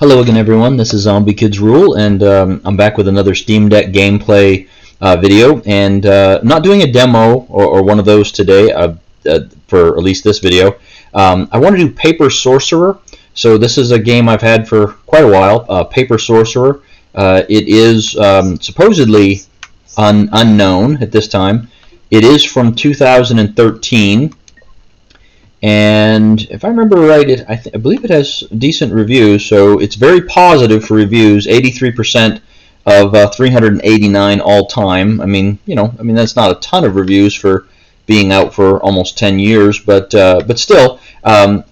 Hello again, everyone. This is Zombie Kids Rule, and I'm back with another Steam Deck gameplay video. And I'm not doing a demo or one of those today for at least this video. I want to do Paper Sorcerer. So this is a game I've had for quite a while. Paper Sorcerer. It is supposedly unknown at this time. It is from 2013. And if I remember right, I believe it has decent reviews, so it's very positive for reviews. 83% of 389 all time. I mean, that's not a ton of reviews for being out for almost 10 years, but still,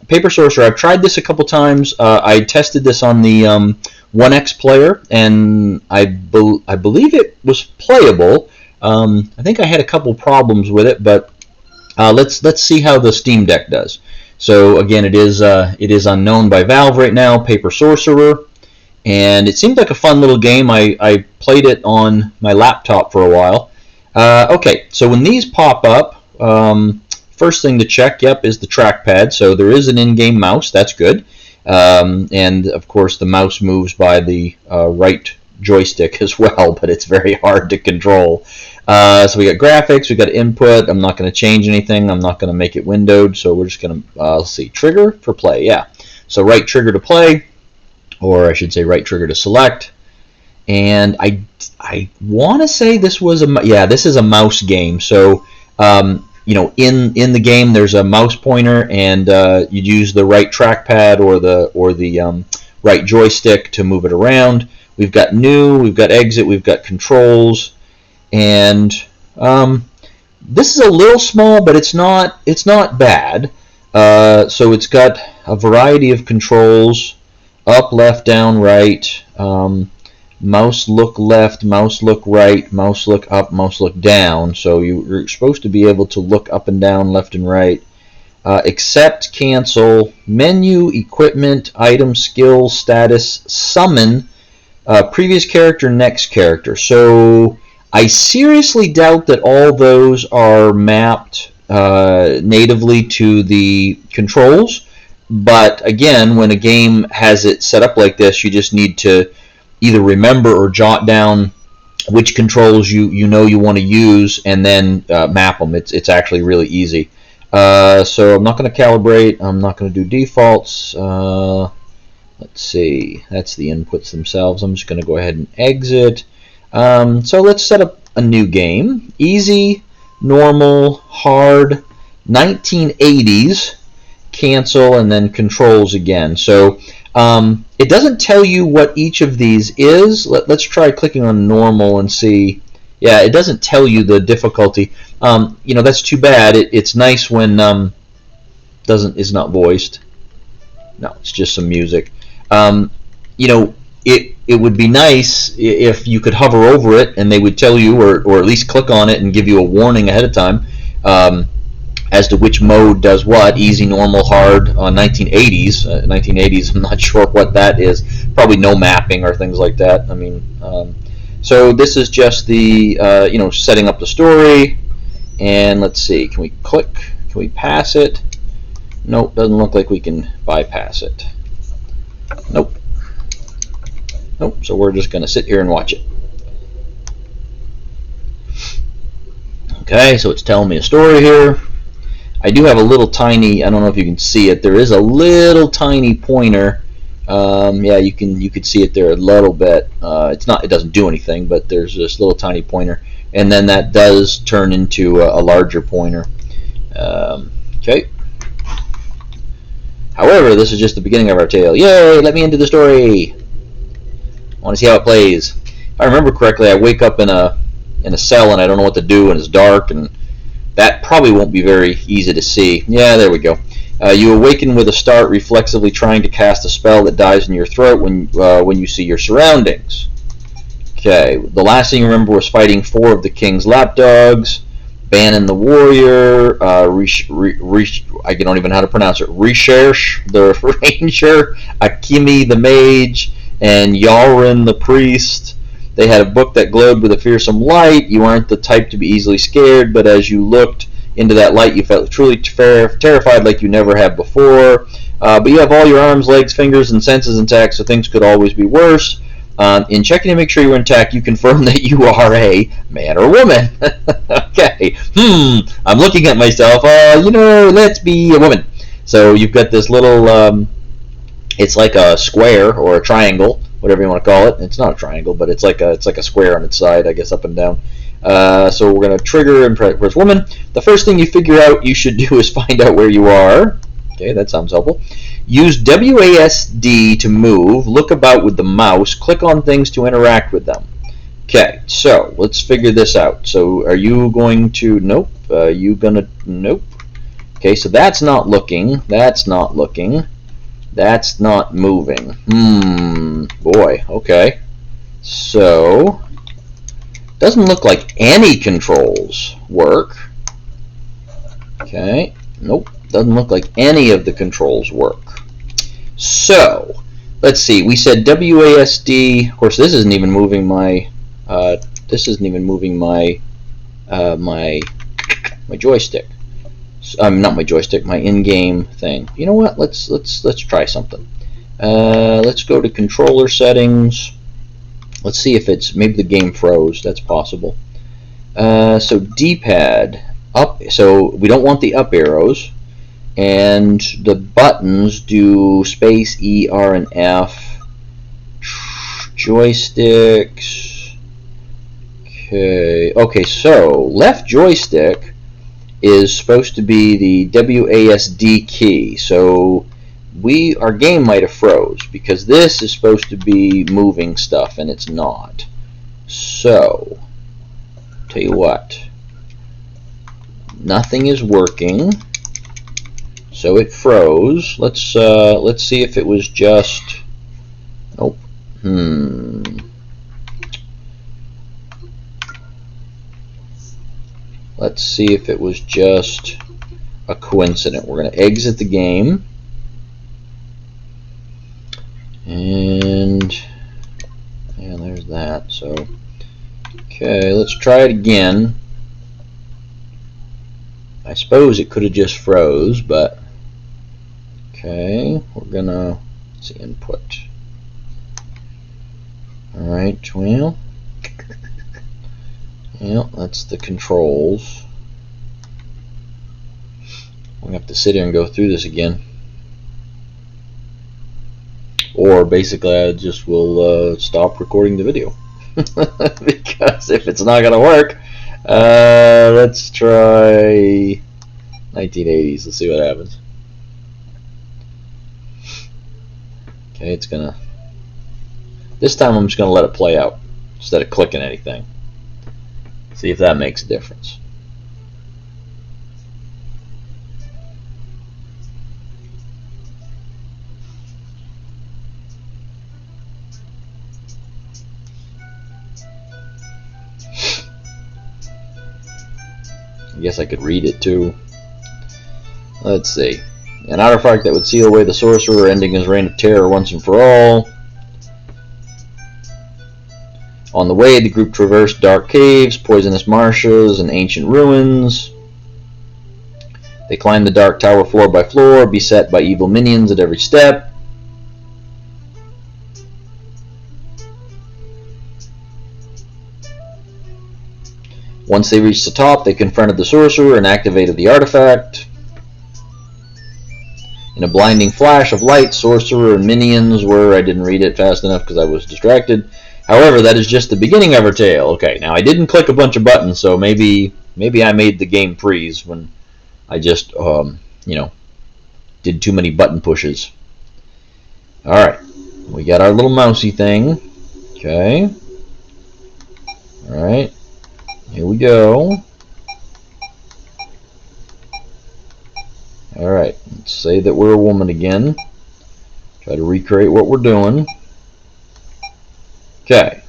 Paper Sorcerer. I've tried this a couple times. I tested this on the 1X player, and I believe it was playable. I think I had a couple problems with it, but let's see how the Steam Deck does. So again, it is unknown by Valve right now. Paper Sorcerer, and it seemed like a fun little game. I played it on my laptop for a while. Okay, so when these pop up, first thing to check, is the trackpad. So there is an in-game mouse. That's good. And of course, the mouse moves by the right joystick as well, but it's very hard to control. So we got graphics, we got input. I'm not going to change anything. I'm not going to make it windowed, so we're just going to, let's see, trigger for play, yeah. So right trigger to play, or I should say right trigger to select. And I want to say this was this is a mouse game. So, in the game there's a mouse pointer, and you use the right trackpad or the right joystick to move it around. We've got new, we've got exit, we've got controls. And this is a little small, but it's not bad. So it's got a variety of controls: up, left, down, right. Mouse look left, mouse look right, mouse look up, mouse look down. So you're supposed to be able to look up and down, left and right. Accept, cancel, menu, equipment, item, skill, status, summon, previous character, next character. So I seriously doubt that all those are mapped natively to the controls, but again, when a game has it set up like this, you just need to either remember or jot down which controls you want to use, and then map them. It's actually really easy. So I'm not going to calibrate. I'm not going to do defaults. Let's see. That's the inputs themselves. I'm just going to go ahead and exit. So let's set up a new game. Easy, normal, hard, 1980s, cancel, and then controls again. So it doesn't tell you what each of these is. Let's try clicking on normal and see. Yeah, it doesn't tell you the difficulty. That's too bad. It's nice when it's not voiced. No, it's just some music. It would be nice if you could hover over it and they would tell you, or at least click on it and give you a warning ahead of time as to which mode does what. Easy, normal, hard, 1980s. 1980s, I'm not sure what that is. Probably no mapping or things like that. I mean, so this is just the, setting up the story. And let's see, can we click? Can we pass it? Nope, doesn't look like we can bypass it. Nope. Nope, so we're just going to sit here and watch it. Okay, so it's telling me a story here. I do have a little tiny, I don't know if you can see it, there is a little tiny pointer. Yeah, you could see it there a little bit. It doesn't do anything, but there's this little tiny pointer. And then that does turn into a larger pointer. Okay. However, this is just the beginning of our tale. Yay, let me into the story. I want to see how it plays. If I remember correctly, I wake up in a cell and I don't know what to do, and it's dark, and that probably won't be very easy to see. Yeah, there we go. You awaken with a start, reflexively trying to cast a spell that dies in your throat when you see your surroundings. Okay, the last thing you remember was fighting 4 of the king's lapdogs, Bannon the warrior, I don't even know how to pronounce it, Recherche the ranger, Akimi the mage, and Yalrin the priest. They had a book that glowed with a fearsome light. You aren't the type to be easily scared, but as you looked into that light, you felt truly terrified like you never have before. But you have all your arms, legs, fingers, and senses intact, so things could always be worse. In checking to make sure you're intact, you confirm that you are a man or woman. Okay. I'm looking at myself. Let's be a woman. So you've got this little. It's like a square or a triangle, whatever you want to call it. It's not a triangle, but it's like a square on its side, I guess, up and down. So we're going to trigger and press woman. The first thing you figure out you should do is find out where you are. Okay, that sounds helpful. Use WASD to move. Look about with the mouse. Click on things to interact with them. Okay, so let's figure this out. So are you going to... Nope. Nope. Okay, so that's not looking. That's not looking. That's not moving. Boy, okay. So, doesn't look like any controls work. Okay, nope, doesn't look like any of the controls work. So, let's see, we said WASD, of course this isn't even moving my, my joystick. Not my joystick, my in-game thing. You know what? Let's try something. Let's go to controller settings. Let's see if it's maybe the game froze. That's possible. So D-pad up. So we don't want the up arrows, and the buttons do space, E, R, and F. Joysticks. Okay. So left joystick is supposed to be the WASD key. So our game might have froze because this is supposed to be moving stuff and it's not. So tell you what, nothing is working, so it froze. Let's see if it was just nope. Let's see if it was just a coincidence. We're going to exit the game. And there's that. So, okay, let's try it again. I suppose it could have just froze, but okay, we're going to see input. Alright, well. Yep, that's the controls. We're going to have to sit here and go through this again. Or basically I just will stop recording the video. Because if it's not going to work, let's try 1980s. Let's see what happens. Okay, it's going to... This time I'm just going to let it play out instead of clicking anything. See if that makes a difference. I guess I could read it too. Let's see. An artifact that would seal away the Sorcerer, ending his reign of terror once and for all. On the way, the group traversed dark caves, poisonous marshes, and ancient ruins. They climbed the dark tower floor by floor, beset by evil minions at every step. Once they reached the top, they confronted the Sorcerer and activated the artifact. In a blinding flash of light, Sorcerer and minions were... I didn't read it fast enough because I was distracted. However, that is just the beginning of our tale. Okay, now I didn't click a bunch of buttons, so maybe I made the game freeze when I just, did too many button pushes. Alright, we got our little mousey thing. Okay. Alright, here we go. Alright, let's say that we're a woman again. Try to recreate what we're doing. Okay.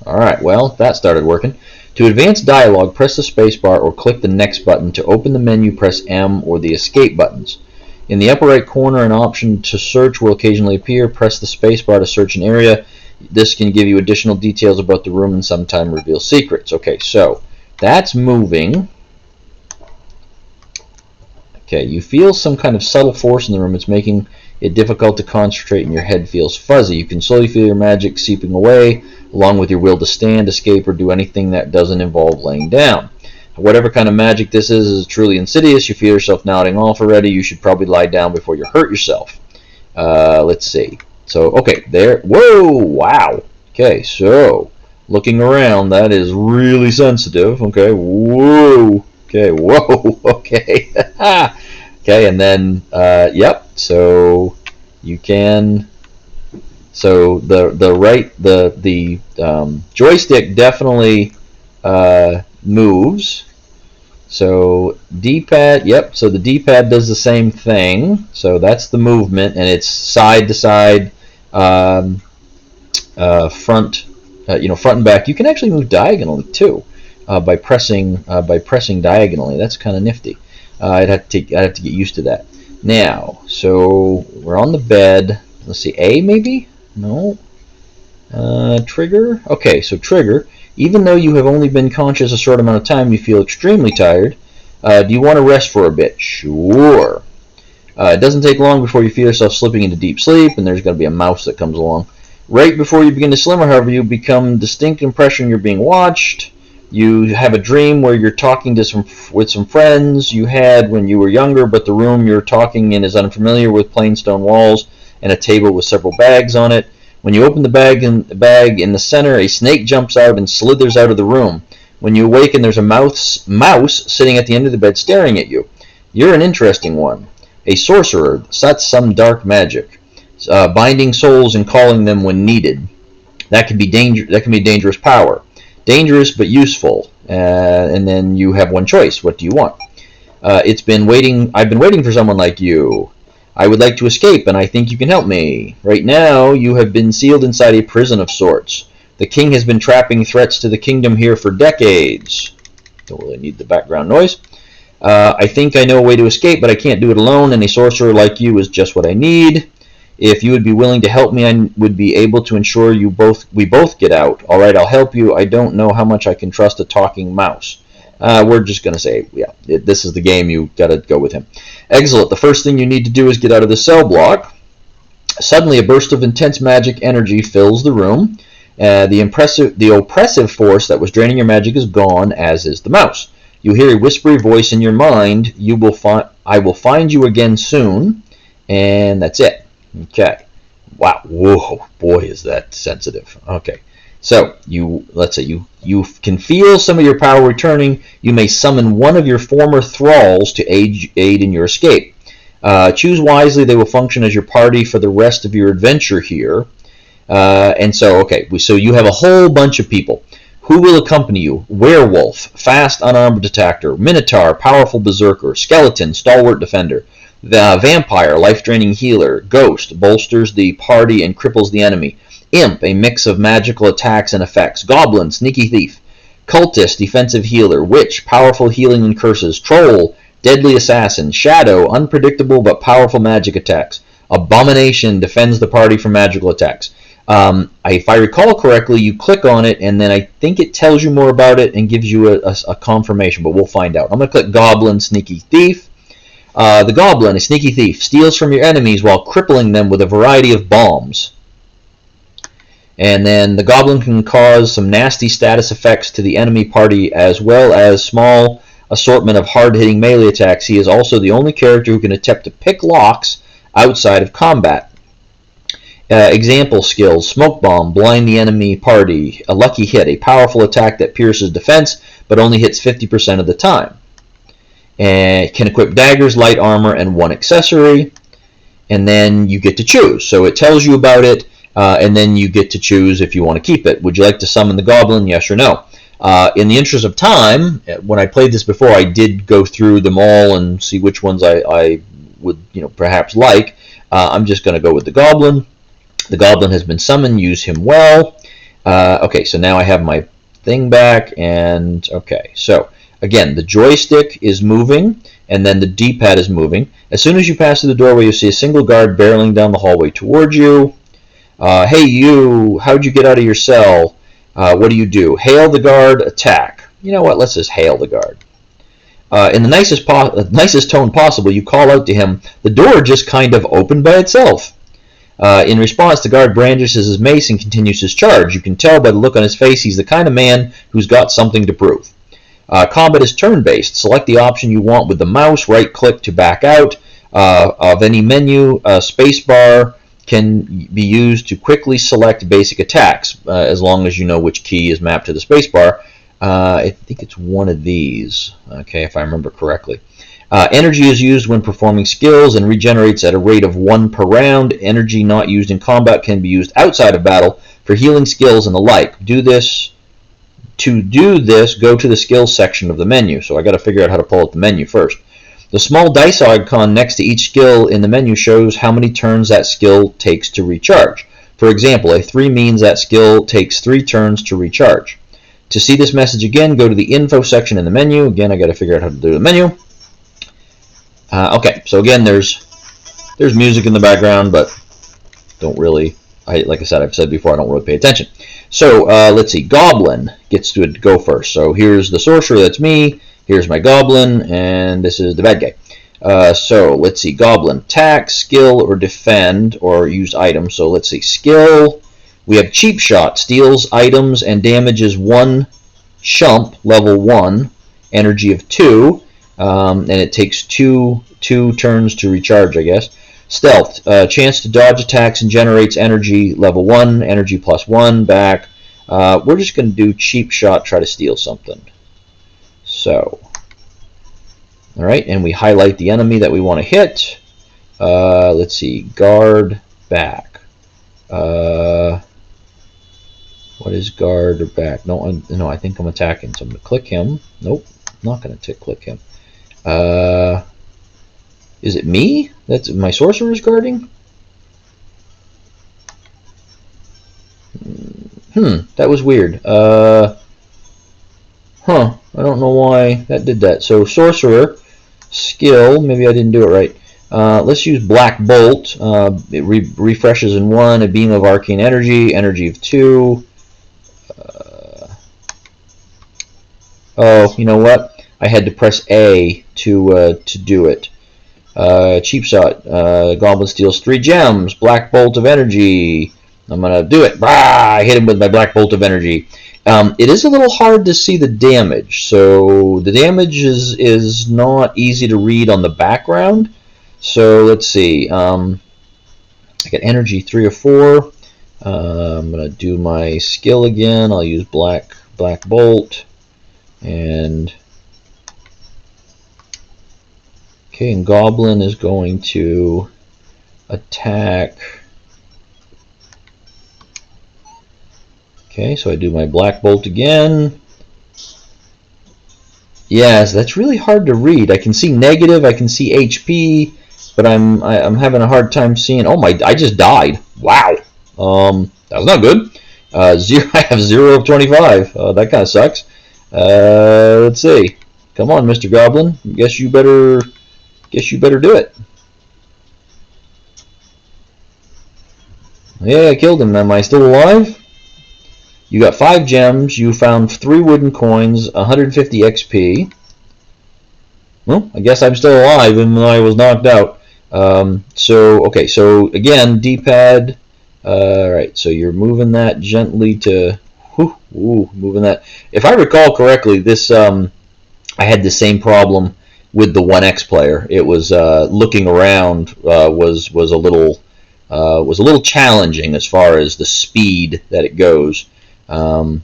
Alright, well, that started working. To advance dialogue, press the spacebar or click the next button. To open the menu, press M or the escape buttons. In the upper right corner, an option to search will occasionally appear. Press the spacebar to search an area. This can give you additional details about the room and sometimes reveal secrets. Okay, so that's moving. Okay, you feel some kind of subtle force in the room. It's making it difficult to concentrate and your head feels fuzzy. You can slowly feel your magic seeping away, along with your will to stand, escape, or do anything that doesn't involve laying down. Whatever kind of magic this is truly insidious. You feel yourself nodding off already. You should probably lie down before you hurt yourself. Let's see. So, okay, there. Whoa, wow. Okay, so, looking around, that is really sensitive. Okay, whoa. Okay, whoa, okay. Okay, and then, yep, so you can, so the joystick definitely moves. So D-pad, yep, so the D-pad does the same thing. So that's the movement, and it's side to side, front, front and back. You can actually move diagonally too. By pressing diagonally. That's kind of nifty. I'd have to get used to that. Now, so we're on the bed. Let's see, A maybe? No. Trigger. Okay, so trigger. Even though you have only been conscious a short amount of time, you feel extremely tired. Do you want to rest for a bit? Sure. It doesn't take long before you feel yourself slipping into deep sleep, and there's going to be a mouse that comes along. Right before you begin to slimmer, however, you become distinct impression you're being watched. You have a dream where you're talking to with some friends you had when you were younger, but the room you're talking in is unfamiliar, with plain stone walls and a table with several bags on it. When you open the bag in the center, a snake jumps out and slithers out of the room. When you awaken, there's a mouse sitting at the end of the bed staring at you. You're an interesting one. A sorcerer. That's some dark magic. Binding souls and calling them when needed. That can be dangerous power. Dangerous but useful. And then you have one choice. What do you want? I've been waiting for someone like you. I would like to escape, and I think you can help me. Right now, you have been sealed inside a prison of sorts. The king has been trapping threats to the kingdom here for decades. Don't really need the background noise. I think I know a way to escape, but I can't do it alone, and a sorcerer like you is just what I need. If you would be willing to help me, I would be able to ensure we both get out. All right, I'll help you. I don't know how much I can trust a talking mouse. We're just going to say, yeah, this is the game. You got to go with him. Excellent. The first thing you need to do is get out of the cell block. Suddenly, a burst of intense magic energy fills the room. The oppressive force that was draining your magic is gone, as is the mouse. You hear a whispery voice in your mind. I will find you again soon. And that's it. Okay. Wow. Whoa. Boy, is that sensitive. Okay. So, let's say you can feel some of your power returning. You may summon one of your former thralls to aid in your escape. Choose wisely. They will function as your party for the rest of your adventure here. So you have a whole bunch of people. Who will accompany you? Werewolf, fast unarmed attacker. Minotaur, powerful berserker. Skeleton, stalwart defender. The vampire, life-draining healer. Ghost, bolsters the party and cripples the enemy. Imp, a mix of magical attacks and effects. Goblin, sneaky thief. Cultist, defensive healer. Witch, powerful healing and curses. Troll, deadly assassin. Shadow, unpredictable but powerful magic attacks. Abomination, defends the party from magical attacks. If I recall correctly, you click on it, and then I think it tells you more about it and gives you a confirmation, but we'll find out. I'm going to click Goblin, sneaky thief. The Goblin, a sneaky thief, steals from your enemies while crippling them with a variety of bombs. And then the Goblin can cause some nasty status effects to the enemy party, as well as small assortment of hard-hitting melee attacks. He is also the only character who can attempt to pick locks outside of combat. Example skills: Smoke Bomb, blind the enemy party. A Lucky Hit, a powerful attack that pierces defense, but only hits 50% of the time. And can equip daggers, light armor, and one accessory. And then you get to choose. So it tells you about it, and then you get to choose if you want to keep it. Would you like to summon the Goblin? Yes or no? In the interest of time, when I played this before, I did go through them all and see which ones I would perhaps like. I'm just going to go with the Goblin. The Goblin has been summoned. Use him well. Okay, so now I have my thing back, and okay, so again, the joystick is moving, and then the D-pad is moving. As soon as you pass through the doorway, you see a single guard barreling down the hallway towards you. Hey, you! How'd you get out of your cell? What do you do? Hail the guard, attack. You know what? Let's just hail the guard. In the nicest tone possible, you call out to him. The door just kind of opened by itself. In response, the guard brandishes his mace and continues his charge. You can tell by the look on his face he's the kind of man who's got something to prove. Combat is turn-based. Select the option you want with the mouse. Right-click to back out of any menu. Spacebar can be used to quickly select basic attacks, as long as you know which key is mapped to the spacebar. I think it's one of these, okay, if I remember correctly. Energy is used when performing skills and regenerates at a rate of 1 per round. Energy not used in combat can be used outside of battle for healing skills and the like. To do this, go to the skills section of the menu. So I got to figure out how to pull up the menu first. The small dice icon next to each skill in the menu shows how many turns that skill takes to recharge. For example, a 3 means that skill takes 3 turns to recharge. To see this message again, go to the info section in the menu. Again, I got to figure out how to do the menu. Okay, so again, there's music in the background, but don't really, like I said, I've said before, I don't really pay attention. So let's see, Goblin gets to go first. So here's the Sorcerer, that's me. Here's my Goblin, and this is the bad guy. So let's see, Goblin, attack, skill, or defend, or use items. So let's see, skill. We have Cheap Shot, steals items and damages 1 shump, level 1, energy of 2, and it takes two turns to recharge, I guess. Stealth, chance to dodge attacks and generates energy, level 1, energy plus 1, back. We're just going to do Cheap Shot, try to steal something. So, alright, and we highlight the enemy that we want to hit. Let's see, guard, back. What is guard or back? No, I think I'm attacking, so I'm going to click him. Nope, not going to click him. Is it me? That's my Sorcerer is guarding? That was weird. I don't know why that did that. So Sorcerer, skill, maybe I didn't do it right. Let's use Black Bolt. It refreshes in 1, a beam of arcane energy, energy of 2. Oh, you know what? I had to press A to do it. Cheap Shot. Goblin steals 3 gems. Black Bolt of energy. I'm gonna do it. I hit him with my Black Bolt of energy. It is a little hard to see the damage, so the damage is not easy to read on the background. So let's see. I got energy 3 or 4. I'm gonna do my skill again. I'll use Black Bolt. And okay, and Goblin is going to attack. Okay, so I do my Black Bolt again. Yes, that's really hard to read. I can see negative, I can see HP, but I'm having a hard time seeing. Oh my! I just died. Wow. That was not good. I have 0 of 25. That kind of sucks. Let's see. Come on, Mr. Goblin. Guess you better do it. Yeah, I killed him. Am I still alive? You got 5 gems. You found 3 wooden coins, 150 XP. Well, I guess I'm still alive even though I was knocked out. Okay, so again, D-pad. Alright, so you're moving that gently to... moving that. If I recall correctly, this I had the same problem with the 1X player. It was looking around was a little challenging as far as the speed that it goes. And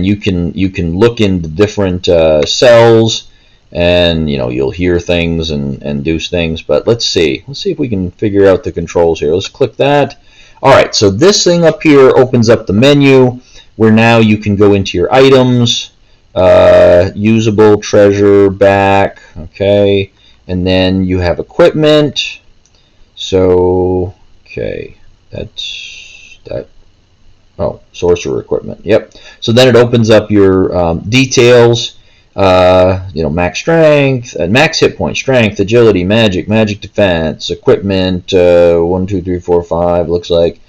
you can look into different cells, and you'll hear things and do things. But let's see if we can figure out the controls here. Let's click that. All right, so this thing up here opens up the menu where now you can go into your items, usable, treasure, back, okay, and then you have equipment. So okay, that's that. Oh, Sorcerer equipment. Yep. So then it opens up your details. Max strength, max hit point, strength, agility, magic defense, equipment. 1, 2, 3, 4, 5. Looks like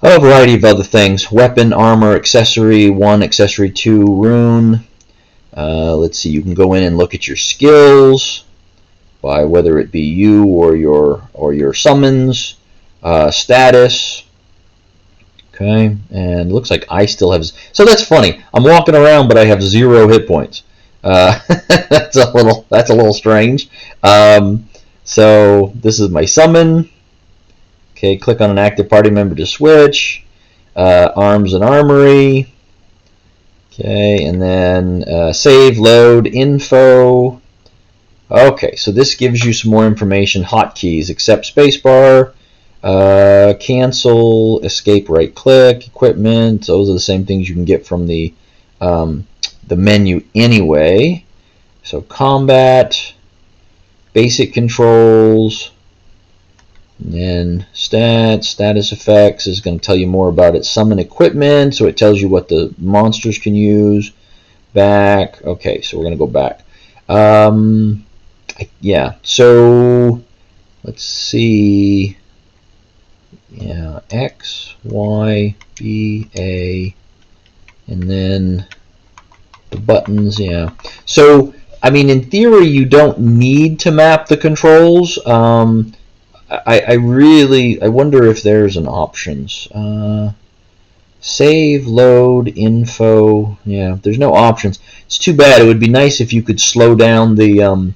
a variety of other things. Weapon, armor, accessory 1, accessory 2, rune. Let's see, you can go in and look at your skills by whether it be you or your summons, status. Okay, and it looks like I still have. So that's funny. I'm walking around, but I have 0 hit points. That's a little strange. So this is my summon. Okay, click on an active party member to switch. Arms and armory. Okay, and then save, load, info. Okay, so this gives you some more information. Hotkeys: accept spacebar, cancel, escape, right click, equipment. Those are the same things you can get from the menu anyway. So combat, basic controls, and then stats, status effects is going to tell you more about it. Summon equipment, so it tells you what the monsters can use. Back. Okay, so we're going to go back. Yeah, so let's see. Yeah, X, Y, B, A, and then the buttons. Yeah. So, I mean, in theory, you don't need to map the controls. I wonder if there's an options. Save, load, info. Yeah, there's no options. It's too bad. It would be nice if you could slow down the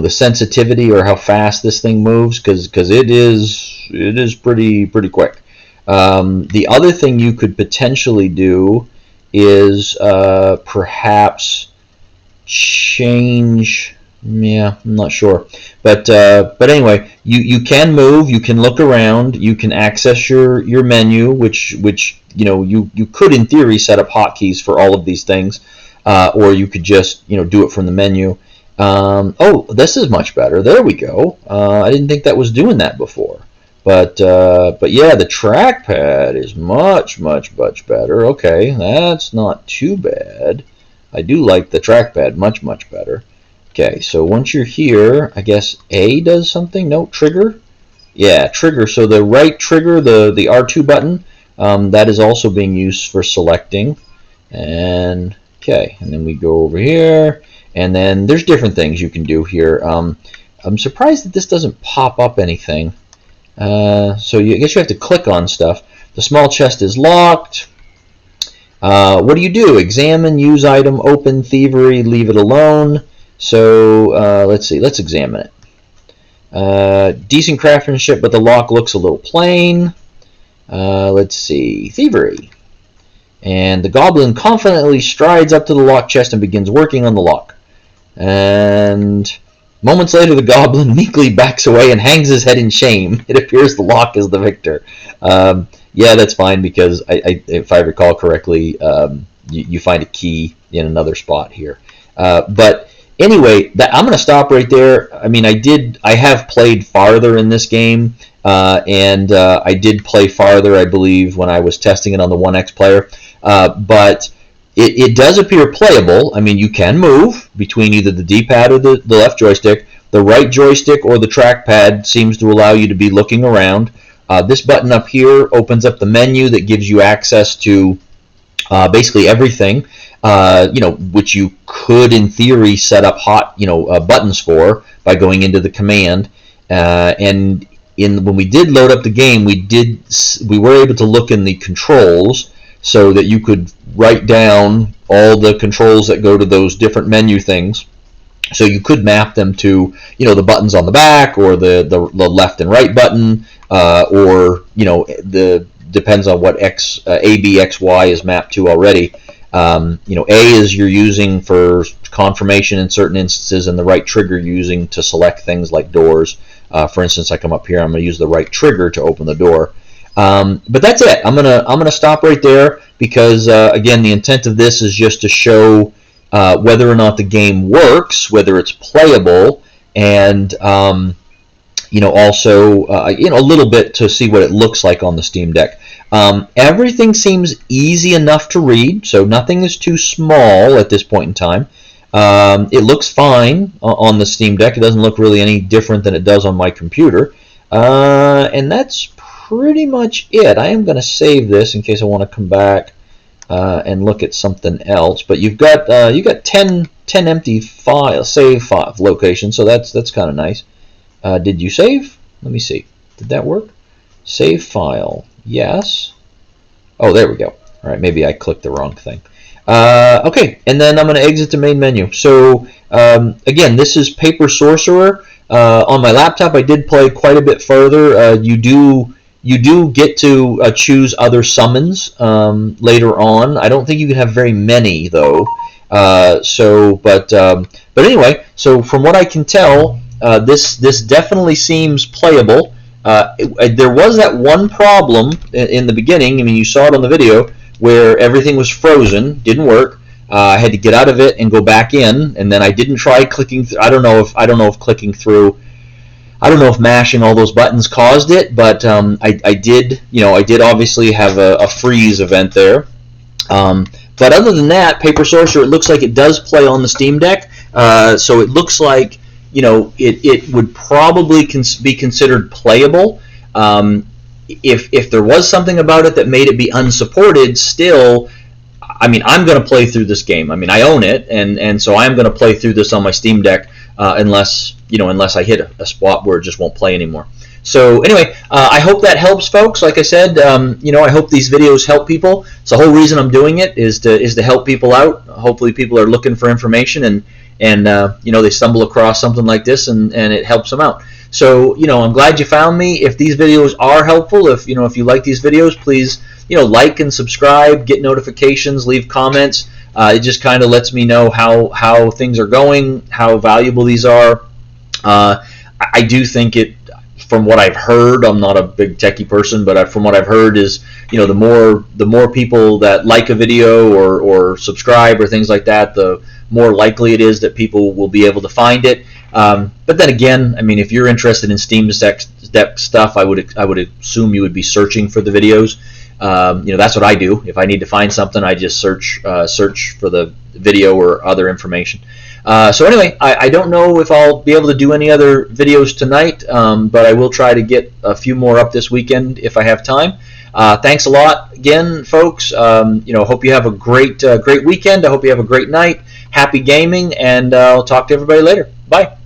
sensitivity or how fast this thing moves, because it is pretty quick. The other thing you could potentially do is perhaps change. Yeah, I'm not sure, but anyway, you can move, you can look around, you can access your menu, which you could in theory set up hotkeys for all of these things, or you could just do it from the menu. Oh, this is much better. There we go. I didn't think that was doing that before, but yeah, the trackpad is much better. Okay, that's not too bad. I do like the trackpad much better. Okay, so once you're here, I guess A does something. No, trigger. Yeah, trigger. So the right trigger, the R2 button, that is also being used for selecting. And okay, and then we go over here, and then there's different things you can do here. I'm surprised that this doesn't pop up anything. So I guess you have to click on stuff. The small chest is locked. What do you do? Examine, use item, open, thievery, leave it alone. So let's see. Let's examine it. Decent craftsmanship, but the lock looks a little plain. Let's see. Thievery. And the goblin confidently strides up to the locked chest and begins working on the lock. And moments later, the goblin meekly backs away and hangs his head in shame. It appears the lock is the victor. Yeah, that's fine, because if I recall correctly, you find a key in another spot here. But anyway, I'm going to stop right there. I mean, I have played farther in this game, and I did play farther, I believe, when I was testing it on the 1X player. But it does appear playable. I mean, you can move between either the D-pad or the left joystick. The right joystick or the trackpad seems to allow you to be looking around. This button up here opens up the menu that gives you access to basically everything. Which you could, in theory, set up buttons for by going into the command. And when we did load up the game, we were able to look in the controls so that you could write down all the controls that go to those different menu things. So you could map them to the buttons on the back, or the left and right button, or depends on what A, B, X, Y is mapped to already. A is you're using for confirmation in certain instances, and the right trigger you're using to select things like doors. For instance, I come up here, I'm going to use the right trigger to open the door. But that's it. I'm gonna stop right there, because again, the intent of this is just to show whether or not the game works, whether it's playable, and also a little bit to see what it looks like on the Steam Deck. Everything seems easy enough to read, so nothing is too small at this point in time. It looks fine on the Steam Deck. It doesn't look really any different than it does on my computer. And that's pretty much it. I am going to save this in case I want to come back and look at something else. But you got 10 empty save file locations, so that's kind of nice. Did you save? Let me see. Did that work? Save file. Yes. Oh, there we go. All right, maybe I clicked the wrong thing. Okay, and then I'm going to exit the main menu. So again, this is Paper Sorcerer. On my laptop, I did play quite a bit further. You do get to choose other summons later on. I don't think you can have very many though. But anyway, so from what I can tell, this definitely seems playable. There was that one problem in the beginning. I mean, you saw it on the video where everything was frozen, didn't work. I had to get out of it and go back in, and then I didn't try clicking. I don't know if clicking through. I don't know if mashing all those buttons caused it, but I did. I did obviously have a freeze event there. But other than that, Paper Sorcerer, it looks like it does play on the Steam Deck. So it looks like it would probably be considered playable. If there was something about it that made it be unsupported, still, I mean, I'm going to play through this game. I mean, I own it, and so I'm going to play through this on my Steam Deck unless I hit a spot where it just won't play anymore. So anyway, I hope that helps, folks. Like I said, I hope these videos help people. It's the whole reason I'm doing it is to help people out. Hopefully, people are looking for information and they stumble across something like this and it helps them out. So I'm glad you found me. If these videos are helpful, if you like these videos, please like and subscribe, get notifications, leave comments. It just kind of lets me know how things are going, how valuable these are. I do think it. From what I've heard, I'm not a big techie person, but from what I've heard is, the more people that like a video or subscribe or things like that, the more likely it is that people will be able to find it. But then again, I mean, if you're interested in Steam Deck stuff, I would assume you would be searching for the videos. That's what I do. If I need to find something, I just search for the video or other information. So anyway, I don't know if I'll be able to do any other videos tonight, but I will try to get a few more up this weekend if I have time. Thanks a lot again, folks. Hope you have a great weekend. I hope you have a great night. Happy gaming, and I'll talk to everybody later. Bye.